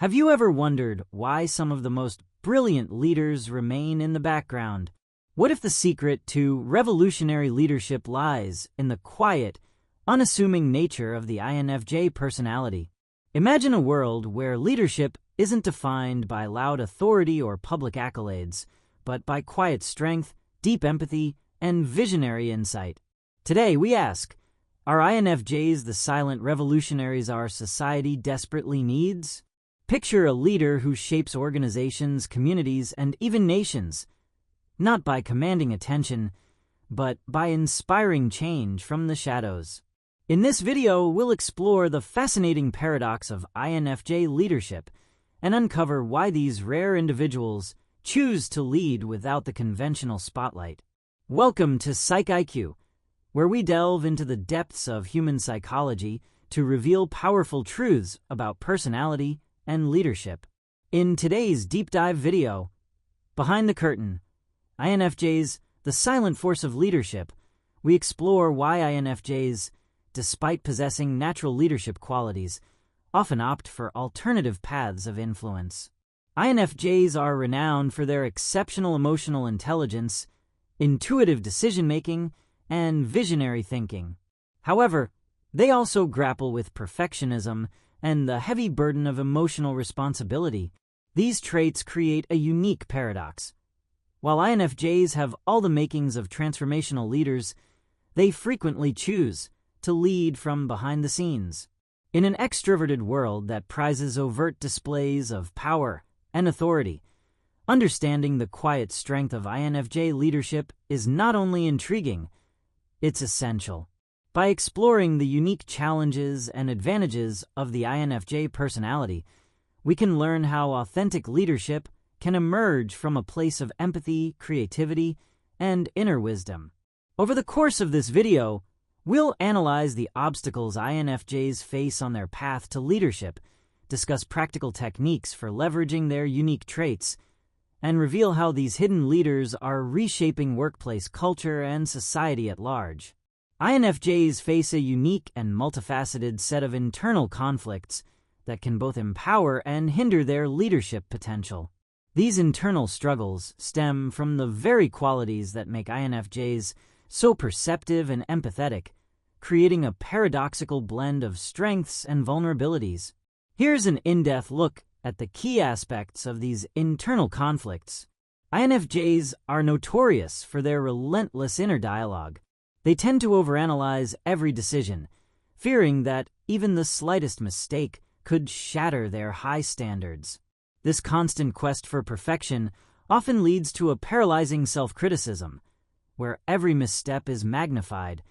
Have you ever wondered why some of the most brilliant leaders remain in the background? What if the secret to revolutionary leadership lies in the quiet, unassuming nature of the INFJ personality? Imagine a world where leadership isn't defined by loud authority or public accolades, but by quiet strength, deep empathy, and visionary insight. Today, we ask, are INFJs the silent revolutionaries our society desperately needs? Picture a leader who shapes organizations, communities, and even nations, not by commanding attention, but by inspiring change from the shadows. In this video, we'll explore the fascinating paradox of INFJ leadership and uncover why these rare individuals choose to lead without the conventional spotlight. Welcome to Psych IQ, where we delve into the depths of human psychology to reveal powerful truths about personality and leadership. In today's deep dive video, Behind the Curtain, INFJs, the silent force of leadership, we explore why INFJs, despite possessing natural leadership qualities, often opt for alternative paths of influence. INFJs are renowned for their exceptional emotional intelligence, intuitive decision-making, and visionary thinking. However, they also grapple with perfectionism and the heavy burden of emotional responsibility. These traits create a unique paradox. While INFJs have all the makings of transformational leaders, they frequently choose to lead from behind the scenes. In an extroverted world that prizes overt displays of power and authority, understanding the quiet strength of INFJ leadership is not only intriguing, it's essential. By exploring the unique challenges and advantages of the INFJ personality, we can learn how authentic leadership can emerge from a place of empathy, creativity, and inner wisdom. Over the course of this video, we'll analyze the obstacles INFJs face on their path to leadership, discuss practical techniques for leveraging their unique traits, and reveal how these hidden leaders are reshaping workplace culture and society at large. INFJs face a unique and multifaceted set of internal conflicts that can both empower and hinder their leadership potential. These internal struggles stem from the very qualities that make INFJs so perceptive and empathetic, creating a paradoxical blend of strengths and vulnerabilities. Here's an in-depth look at the key aspects of these internal conflicts. INFJs are notorious for their relentless inner dialogue. They tend to overanalyze every decision, fearing that even the slightest mistake could shatter their high standards. This constant quest for perfection often leads to a paralyzing self-criticism, where every misstep is magnified,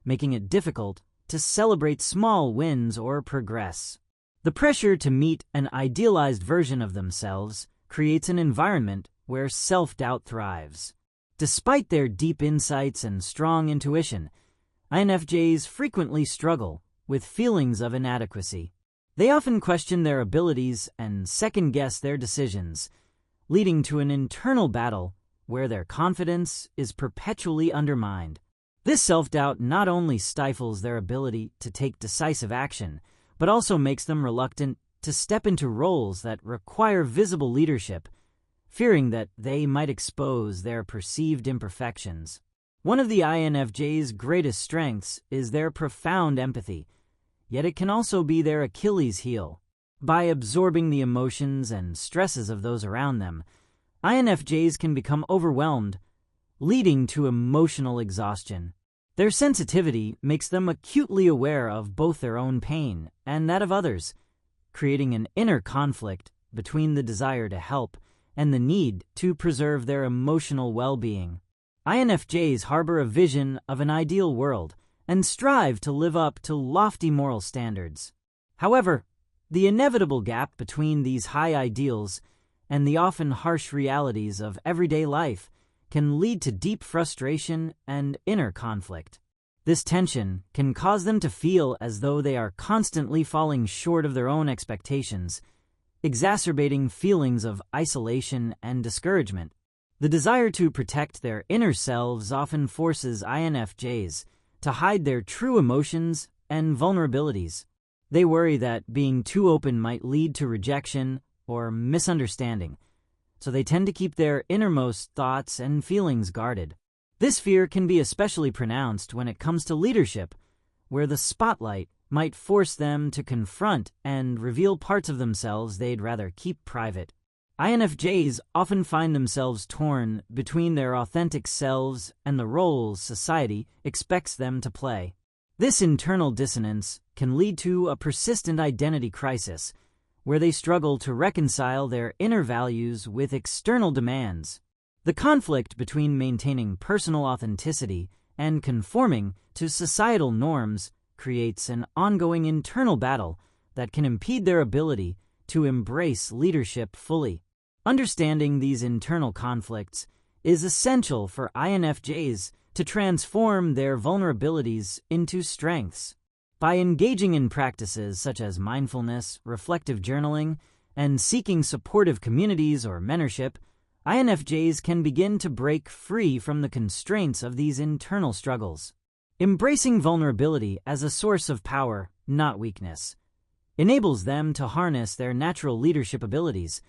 making it difficult to celebrate small wins or progress. The pressure to meet an idealized version of themselves creates an environment where self-doubt thrives. Despite their deep insights and strong intuition, INFJs frequently struggle with feelings of inadequacy. They often question their abilities and second-guess their decisions, leading to an internal battle where their confidence is perpetually undermined. This self-doubt not only stifles their ability to take decisive action, but also makes them reluctant to step into roles that require visible leadership, fearing that they might expose their perceived imperfections. One of the INFJ's greatest strengths is their profound empathy, yet it can also be their Achilles heel. By absorbing the emotions and stresses of those around them, INFJs can become overwhelmed, leading to emotional exhaustion. Their sensitivity makes them acutely aware of both their own pain and that of others, creating an inner conflict between the desire to help and the need to preserve their emotional well-being. INFJs harbor a vision of an ideal world and strive to live up to lofty moral standards. However, the inevitable gap between these high ideals and the often harsh realities of everyday life can lead to deep frustration and inner conflict. This tension can cause them to feel as though they are constantly falling short of their own expectations, exacerbating feelings of isolation and discouragement. The desire to protect their inner selves often forces INFJs to hide their true emotions and vulnerabilities. They worry that being too open might lead to rejection or misunderstanding, so they tend to keep their innermost thoughts and feelings guarded. This fear can be especially pronounced when it comes to leadership, where the spotlight might force them to confront and reveal parts of themselves they'd rather keep private. INFJs often find themselves torn between their authentic selves and the roles society expects them to play. This internal dissonance can lead to a persistent identity crisis, where they struggle to reconcile their inner values with external demands. The conflict between maintaining personal authenticity and conforming to societal norms creates an ongoing internal battle that can impede their ability to embrace leadership fully. Understanding these internal conflicts is essential for INFJs to transform their vulnerabilities into strengths. By engaging in practices such as mindfulness, reflective journaling, and seeking supportive communities or mentorship, INFJs can begin to break free from the constraints of these internal struggles. Embracing vulnerability as a source of power, not weakness, enables them to harness their natural leadership abilities,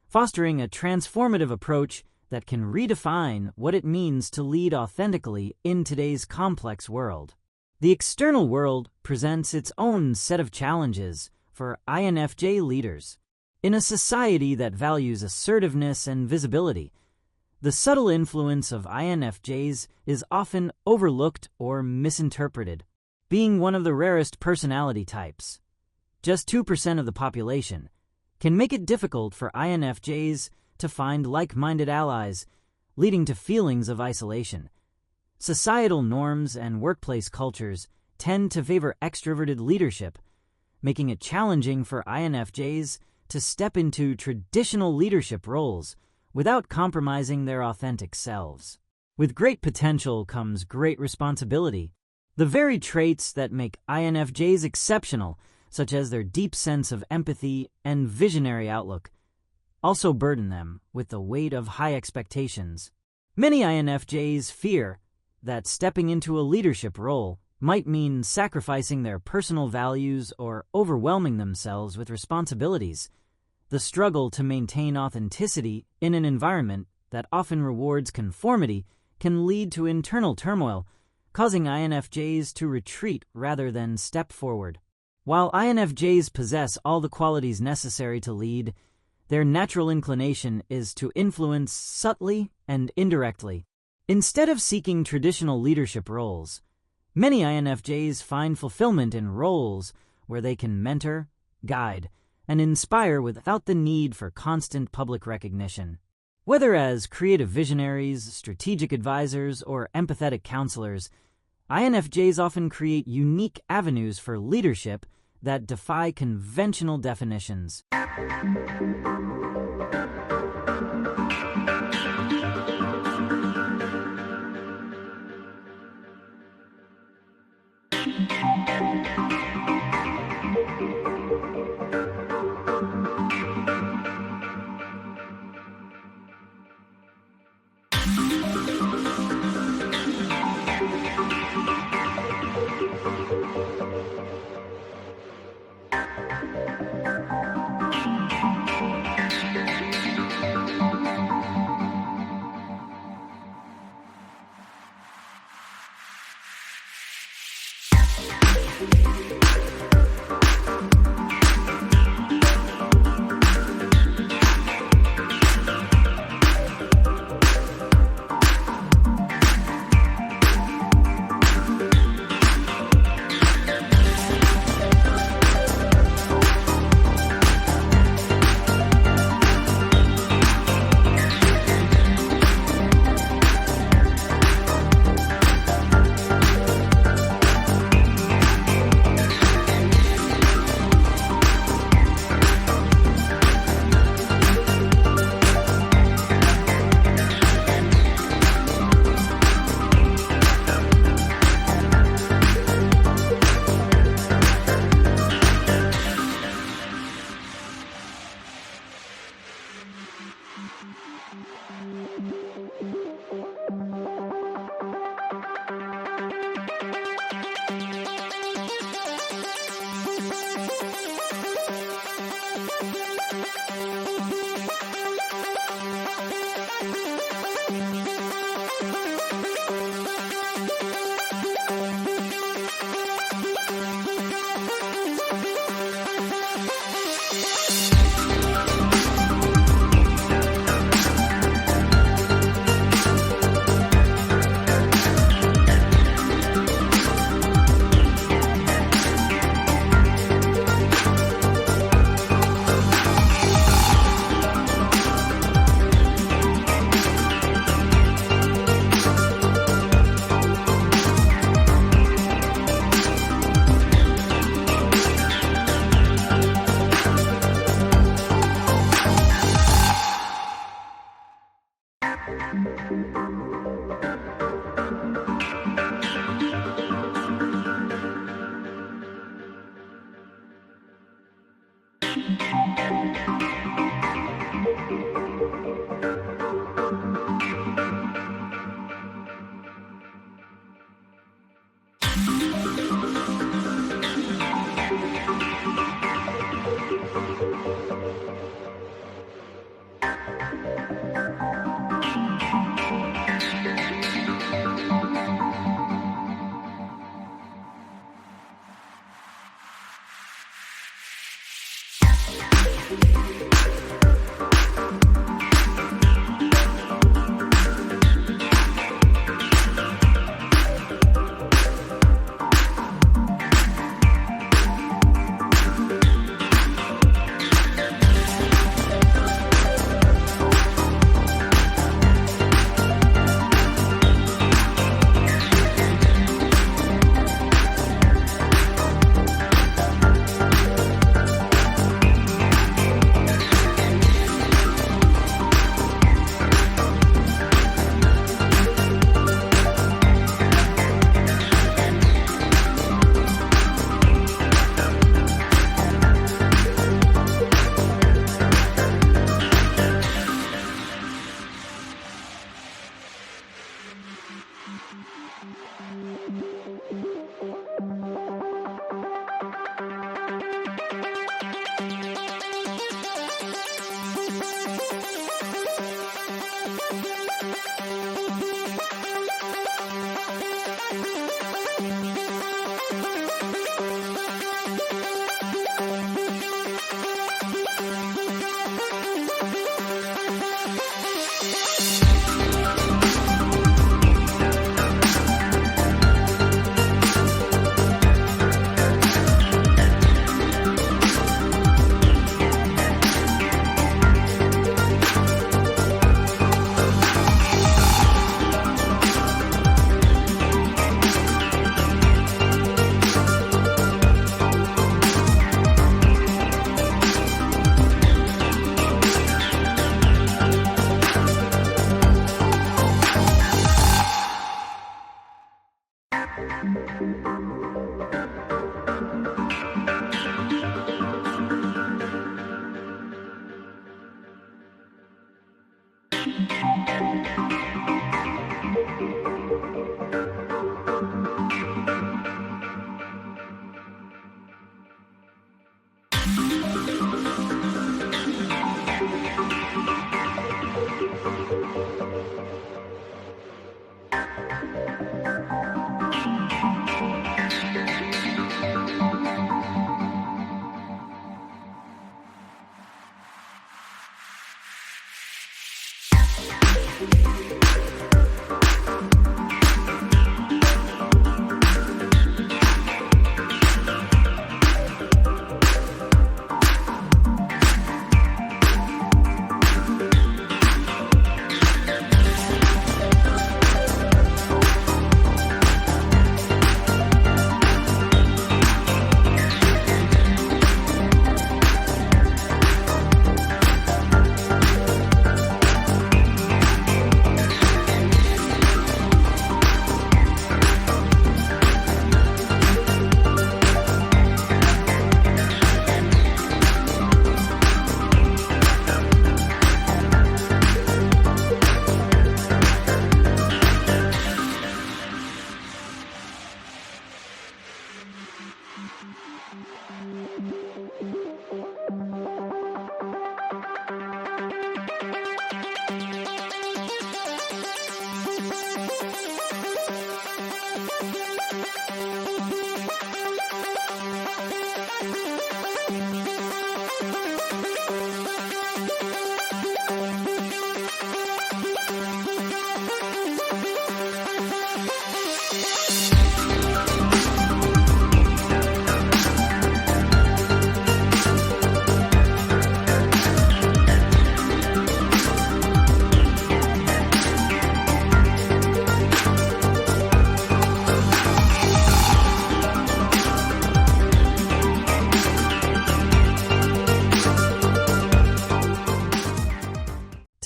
fostering a transformative approach that can redefine what it means to lead authentically in today's complex world. The external world presents its own set of challenges for INFJ leaders. In a society that values assertiveness and visibility, the subtle influence of INFJs is often overlooked or misinterpreted. Being one of the rarest personality types, just 2% of the population, can make it difficult for INFJs to find like-minded allies, leading to feelings of isolation. Societal norms and workplace cultures tend to favor extroverted leadership, making it challenging for INFJs to step into traditional leadership roles without compromising their authentic selves. With great potential comes great responsibility. The very traits that make INFJs exceptional, such as their deep sense of empathy and visionary outlook, also burden them with the weight of high expectations. Many INFJs fear that stepping into a leadership role might mean sacrificing their personal values or overwhelming themselves with responsibilities. The struggle to maintain authenticity in an environment that often rewards conformity can lead to internal turmoil, causing INFJs to retreat rather than step forward. While INFJs possess all the qualities necessary to lead, their natural inclination is to influence subtly and indirectly. Instead of seeking traditional leadership roles, many INFJs find fulfillment in roles where they can mentor, guide, and inspire without the need for constant public recognition. Whether as creative visionaries, strategic advisors, or empathetic counselors, INFJs often create unique avenues for leadership that defy conventional definitions.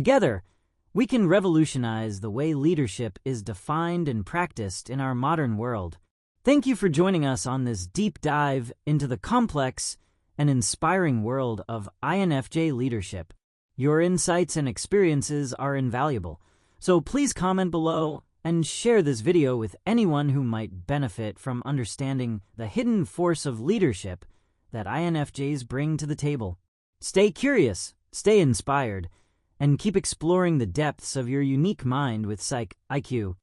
Together, we can revolutionize the way leadership is defined and practiced in our modern world. Thank you for joining us on this deep dive into the complex and inspiring world of INFJ leadership. Your insights and experiences are invaluable, so please comment below and share this video with anyone who might benefit from understanding the hidden force of leadership that INFJs bring to the table. Stay curious, stay inspired, and keep exploring the depths of your unique mind with Psych IQ.